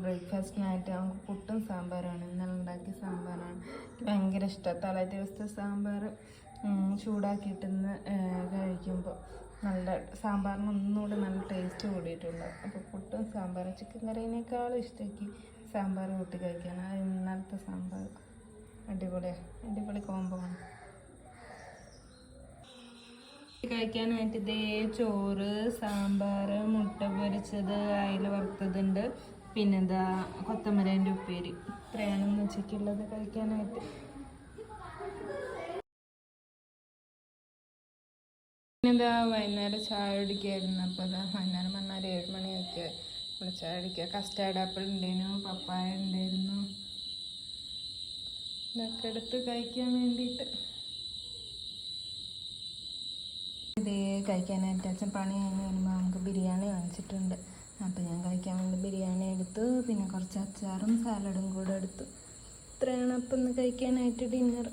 ബ്രേക്ക്ഫാസ്റ്റിനായിട്ട് നമുക്ക് പുട്ടും സാമ്പാറാണ്. ഇന്നലെ ഉണ്ടാക്കിയ സാമ്പാറാണ് ഭയങ്കര ഇഷ്ടം. തലേ ദിവസത്തെ സാമ്പാർ ചൂടാക്കിയിട്ടിന്ന് കഴിക്കുമ്പോൾ നല്ല സാമ്പാറിന് ഒന്നുകൂടെ നല്ല ടേസ്റ്റ് കൂടിയിട്ടുണ്ട്. അപ്പോൾ പുട്ടും സാമ്പാറും ചിക്കൻ കറീനേക്കാളും ഇഷ്ടമാക്കി സാമ്പാർ കൂട്ടി കഴിക്കാൻ. ഇന്നലത്തെ സാമ്പാർ അടിപൊളി കോംബോ ആണ്. കഴിക്കാനായിട്ട് ഇതേ ചോറ്, സാമ്പാർ, മുട്ട പൊരിച്ചത്, അയില വറുത്തതുണ്ട്, പിന്നെന്താ കൊത്തമരേൻ്റെ ഉപ്പേരി. ഇത്രയാണ് ഉച്ചയ്ക്കുള്ളത് കഴിക്കാനായിട്ട്. പിന്നെന്താ വൈകുന്നേരം ചായ കുടിക്കായിരുന്നു. അപ്പോൾ അതാ വൈകുന്നേരം വന്നാൽ 7 മണിയൊക്കെ ഇവിടെ ചായ കുടിക്കുക. കസ്റ്റാർഡ് ആപ്പിൾ ഉണ്ടായിരുന്നു, പപ്പായ ഉണ്ടായിരുന്നു. ഇതൊക്കെ എടുത്ത് കഴിക്കാൻ വേണ്ടിയിട്ട് ഇതേ കഴിക്കാനായിട്ട് അച്ഛൻ പണി കഴിഞ്ഞ് വരുമ്പോൾ നമുക്ക് ബിരിയാണി വാങ്ങിച്ചിട്ടുണ്ട്. അപ്പോൾ ഞാൻ കഴിക്കാൻ വേണ്ടി ബിരിയാണി എടുത്തു. പിന്നെ കുറച്ച് അച്ചാറും സാലഡും കൂടെ എടുത്തു. ഇത്രയാണ് അപ്പം ഇന്ന് കഴിക്കാനായിട്ട് ഡിന്നർ.